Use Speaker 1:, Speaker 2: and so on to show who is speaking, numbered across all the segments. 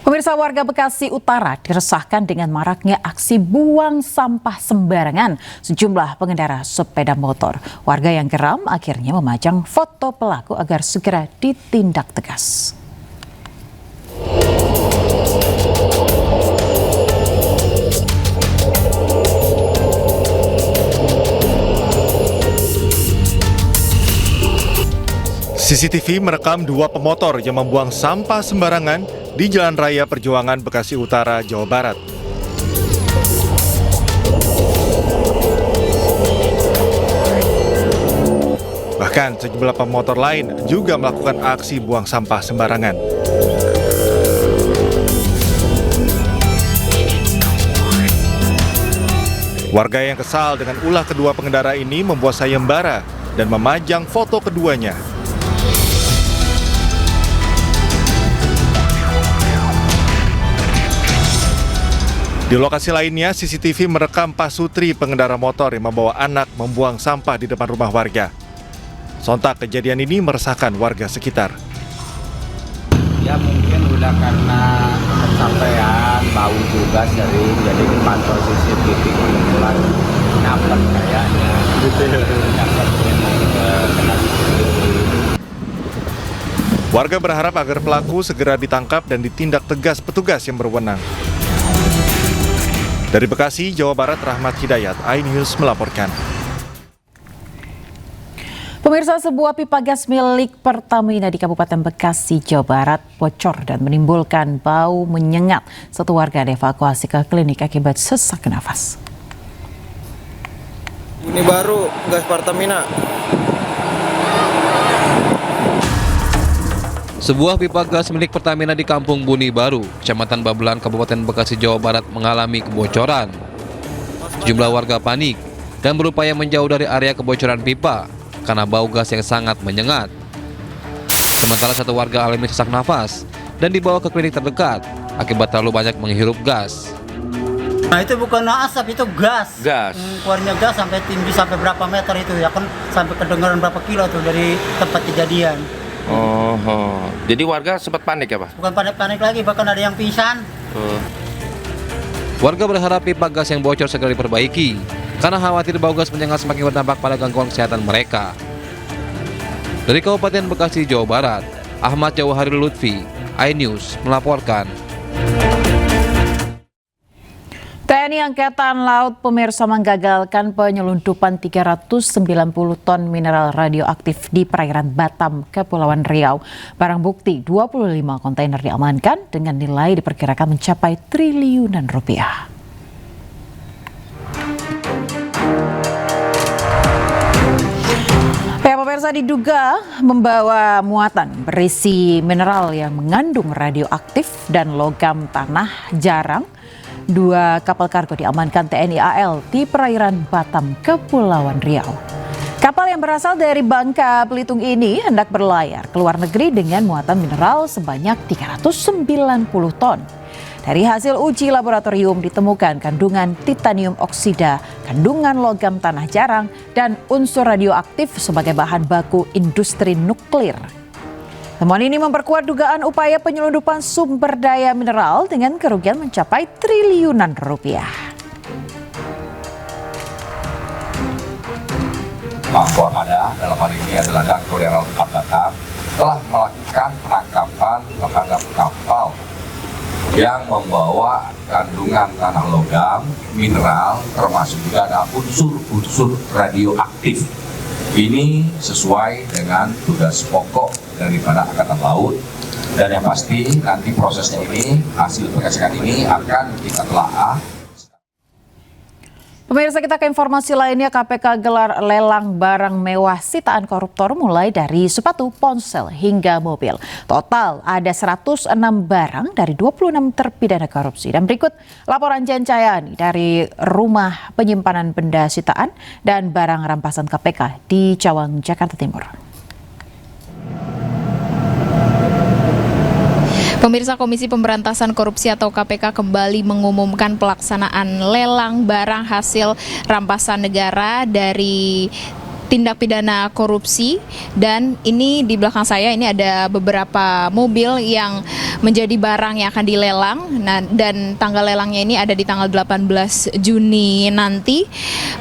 Speaker 1: Pemirsa, warga Bekasi Utara diresahkan dengan maraknya aksi buang sampah sembarangan sejumlah pengendara sepeda motor. Warga yang geram akhirnya memajang foto pelaku agar segera ditindak tegas.
Speaker 2: CCTV merekam dua pemotor yang membuang sampah sembarangan di Jalan Raya Perjuangan Bekasi Utara, Jawa Barat. Bahkan sejumlah pemotor lain juga melakukan aksi buang sampah sembarangan. Warga yang kesal dengan ulah kedua pengendara ini membuat sayembara dan memajang foto keduanya. Di lokasi lainnya, CCTV merekam Pak Sutri, pengendara motor yang membawa anak membuang sampah di depan rumah warga. Sontak kejadian ini meresahkan warga sekitar.
Speaker 3: Ya mungkin udah karena kecapean, bau juga sering, jadi dipantau CCTV kebetulan dapat kayaknya. Dapat kena CCTV.
Speaker 2: Warga berharap agar pelaku segera ditangkap dan ditindak tegas petugas yang berwenang. Dari Bekasi, Jawa Barat, Rahmat Hidayat, iNews melaporkan.
Speaker 1: Pemirsa, sebuah pipa gas milik Pertamina di Kabupaten Bekasi, Jawa Barat bocor dan menimbulkan bau menyengat. Satu warga dievakuasi ke klinik akibat sesak nafas.
Speaker 4: Ini baru gas Pertamina.
Speaker 5: Sebuah pipa gas milik Pertamina di Kampung Buni Baru, Kecamatan Babelan, Kabupaten Bekasi, Jawa Barat mengalami kebocoran. Sejumlah warga panik dan berupaya menjauh dari area kebocoran pipa karena bau gas yang sangat menyengat. Sementara satu warga alami sesak nafas dan dibawa ke klinik terdekat akibat terlalu banyak menghirup gas.
Speaker 6: Nah, itu bukan asap, itu gas. Keluarnya gas sampai tinggi sampai berapa meter itu ya kan, sampai kedengaran berapa kilo tuh dari tempat kejadian.
Speaker 4: Jadi warga sempat panik ya, Pak?
Speaker 6: Bukan panik lagi, bahkan ada yang pingsan.
Speaker 5: Warga berharap pipa gas yang bocor segera diperbaiki karena khawatir bau gas menyengat semakin berdampak pada gangguan kesehatan mereka. Dari Kabupaten Bekasi, Jawa Barat, Ahmad Jawahari Lutfi, iNews melaporkan.
Speaker 1: TNI Angkatan Laut, pemirsa, menggagalkan penyelundupan 390 ton mineral radioaktif di perairan Batam, Kepulauan Riau. Barang bukti 25 kontainer diamankan dengan nilai diperkirakan mencapai triliunan rupiah. Pemirsa, diduga membawa muatan berisi mineral yang mengandung radioaktif dan logam tanah jarang. Dua kapal kargo diamankan TNI AL di perairan Batam, Kepulauan Riau. Kapal yang berasal dari Bangka Belitung ini hendak berlayar ke luar negeri dengan muatan mineral sebanyak 390 ton. Dari hasil uji laboratorium ditemukan kandungan titanium oksida, kandungan logam tanah jarang, dan unsur radioaktif sebagai bahan baku industri nuklir. Temuan ini memperkuat dugaan upaya penyelundupan sumber daya mineral dengan kerugian mencapai triliunan rupiah.
Speaker 3: Waspada dalam hal ini adalah Dakor yang Batam telah melakukan penangkapan terhadap kapal yang membawa kandungan tanah logam, mineral, termasuk juga ada unsur-unsur radioaktif. Ini sesuai dengan tugas pokok daripada Angkatan Laut, dan yang pasti nanti prosesnya ini, hasil pengecekan ini akan kita telaah.
Speaker 1: Pemirsa, kita ke informasi lainnya. KPK gelar lelang barang mewah sitaan koruptor mulai dari sepatu, ponsel hingga mobil. Total ada 106 barang dari 26 terpidana korupsi. Dan berikut laporan Jan Cayani dari rumah penyimpanan benda sitaan dan barang rampasan KPK di Cawang, Jakarta Timur.
Speaker 7: Pemirsa, Komisi Pemberantasan Korupsi atau KPK kembali mengumumkan pelaksanaan lelang barang hasil rampasan negara dari tindak pidana korupsi. Dan ini di belakang saya ini ada beberapa mobil yang menjadi barang yang akan dilelang. Nah, dan tanggal lelangnya ini ada di tanggal 18 Juni nanti.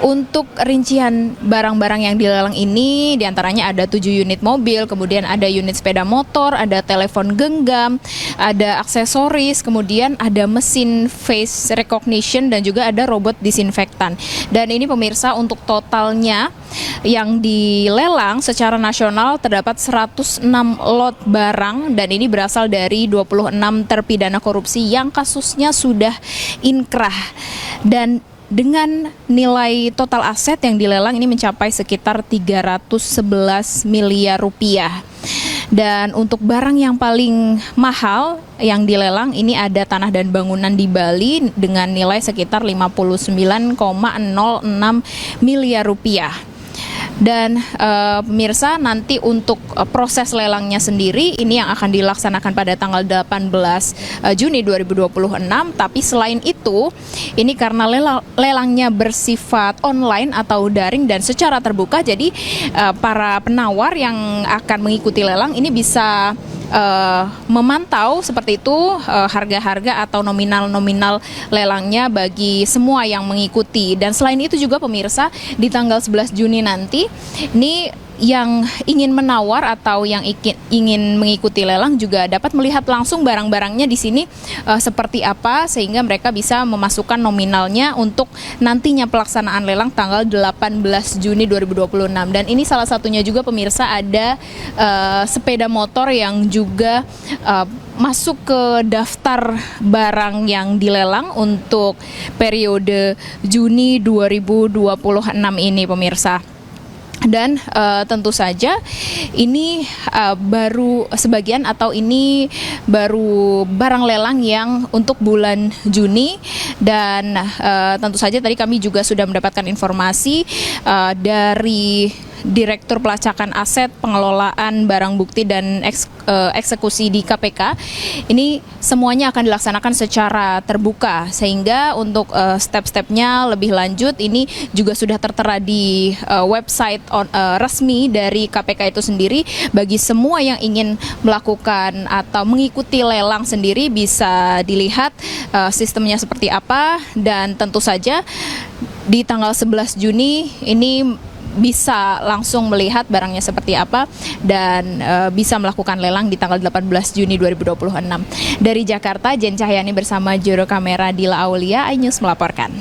Speaker 7: Untuk rincian barang-barang yang dilelang ini diantaranya ada 7 unit mobil, kemudian ada unit sepeda motor, ada telepon genggam, ada aksesoris, kemudian ada mesin face recognition dan juga ada robot disinfektan. Dan ini pemirsa, untuk totalnya yang dilelang secara nasional terdapat 106 lot barang, dan ini berasal dari 26 terpidana korupsi yang kasusnya sudah inkrah. Dan dengan nilai total aset yang dilelang ini mencapai sekitar 311 miliar rupiah. Dan untuk barang yang paling mahal yang dilelang ini ada tanah dan bangunan di Bali dengan nilai sekitar 59,06 miliar rupiah. Dan pemirsa, nanti untuk proses lelangnya sendiri ini yang akan dilaksanakan pada tanggal 18 Juni 2026. Tapi selain itu, ini karena lelangnya bersifat online atau daring dan secara terbuka, jadi para penawar yang akan mengikuti lelang ini bisa memantau seperti itu harga-harga atau nominal-nominal lelangnya bagi semua yang mengikuti. Dan selain itu juga pemirsa, di tanggal 11 Juni nanti ini yang ingin menawar atau yang ingin mengikuti lelang juga dapat melihat langsung barang-barangnya di sini seperti apa, sehingga mereka bisa memasukkan nominalnya untuk nantinya pelaksanaan lelang tanggal 18 Juni 2026. Dan ini salah satunya juga pemirsa, ada sepeda motor yang juga masuk ke daftar barang yang dilelang untuk periode Juni 2026 ini pemirsa. Dan tentu saja ini baru sebagian atau ini baru barang lelang yang untuk bulan Juni. Dan tentu saja tadi kami juga sudah mendapatkan informasi dari Direktur Pelacakan Aset, Pengelolaan Barang Bukti dan Eksekusi di KPK. Ini semuanya akan dilaksanakan secara terbuka, sehingga untuk step-stepnya lebih lanjut ini juga sudah tertera di website resmi dari KPK itu sendiri. Bagi semua yang ingin melakukan atau mengikuti lelang sendiri bisa dilihat sistemnya seperti apa. Dan tentu saja di tanggal 11 Juni ini bisa langsung melihat barangnya seperti apa dan bisa melakukan lelang di tanggal 18 Juni 2026. Dari Jakarta, Jen Cahyani bersama juru kamera Dila Aulia, iNews melaporkan.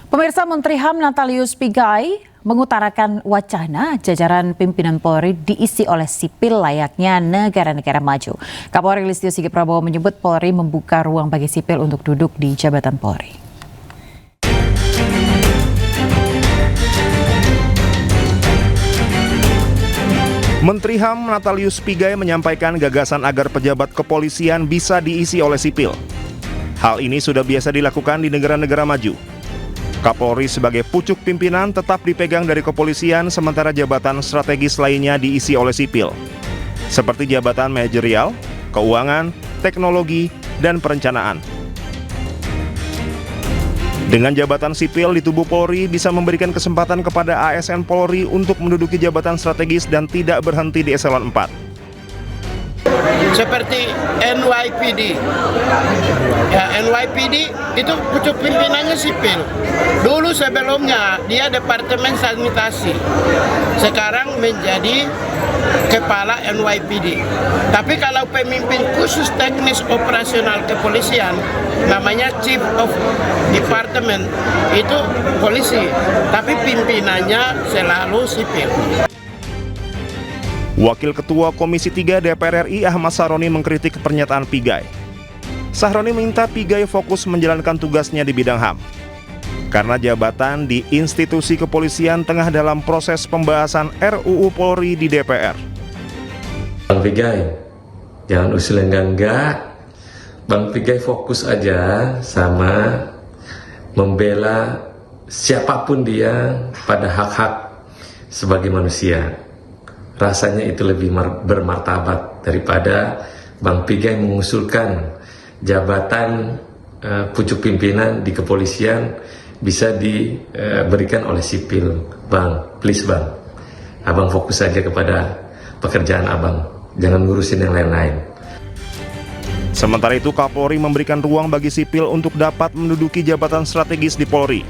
Speaker 1: Pemirsa, Menteri HAM Natalius Pigai mengutarakan wacana jajaran pimpinan Polri diisi oleh sipil layaknya negara-negara maju. Kapolri Listio Sigit Prabowo menyebut Polri membuka ruang bagi sipil untuk duduk di jabatan Polri.
Speaker 8: Menteri HAM Natalius Pigai menyampaikan gagasan agar pejabat kepolisian bisa diisi oleh sipil. Hal ini sudah biasa dilakukan di negara-negara maju. Kapolri sebagai pucuk pimpinan tetap dipegang dari kepolisian, sementara jabatan strategis lainnya diisi oleh sipil, seperti jabatan manajerial, keuangan, teknologi, dan perencanaan. Dengan jabatan sipil di tubuh Polri bisa memberikan kesempatan kepada ASN Polri untuk menduduki jabatan strategis dan tidak berhenti di eselon 4.
Speaker 9: Seperti NYPD. Ya, NYPD itu pucuk pimpinannya sipil. Dulu sebelumnya dia Departemen Sanitasi. Sekarang menjadi Kepala NYPD. Tapi kalau pemimpin khusus teknis operasional kepolisian namanya Chief of Department, itu polisi, tapi pimpinannya selalu sipil.
Speaker 8: Wakil Ketua Komisi 3 DPR RI Ahmad Sahroni mengkritik pernyataan Pigai. Sahroni minta Pigai fokus menjalankan tugasnya di bidang HAM, karena jabatan di institusi kepolisian tengah dalam proses pembahasan RUU Polri di DPR.
Speaker 10: Bang Pigai, jangan usul enggak. Bang Pigai fokus aja sama membela siapapun dia pada hak-hak sebagai manusia. Rasanya itu lebih bermartabat daripada Bang Pigai mengusulkan jabatan pucuk pimpinan di kepolisian bisa diberikan oleh sipil. Bang, please bang, abang fokus saja kepada pekerjaan abang, jangan ngurusin yang lain-lain.
Speaker 8: Sementara itu, Kapolri memberikan ruang bagi sipil untuk dapat menduduki jabatan strategis di Polri.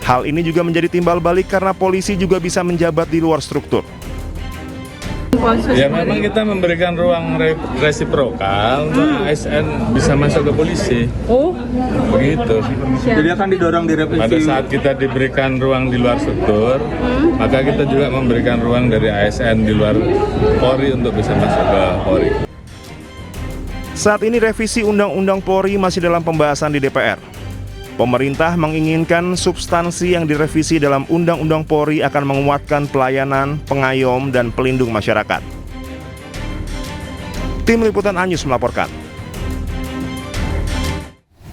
Speaker 8: Hal ini juga menjadi timbal balik karena polisi juga bisa menjabat di luar struktur.
Speaker 11: Ya memang kita memberikan ruang resiprokal untuk ASN bisa masuk ke polisi. Oh, begitu.
Speaker 12: Jadi akan didorong direvisi.
Speaker 11: Pada saat kita diberikan ruang di luar struktur, maka kita juga memberikan ruang dari ASN di luar Polri untuk bisa masuk ke Polri.
Speaker 8: Saat ini revisi Undang-Undang Polri masih dalam pembahasan di DPR. Pemerintah menginginkan substansi yang direvisi dalam Undang-Undang Polri akan menguatkan pelayanan, pengayom, dan pelindung masyarakat. Tim Liputan Anyus melaporkan.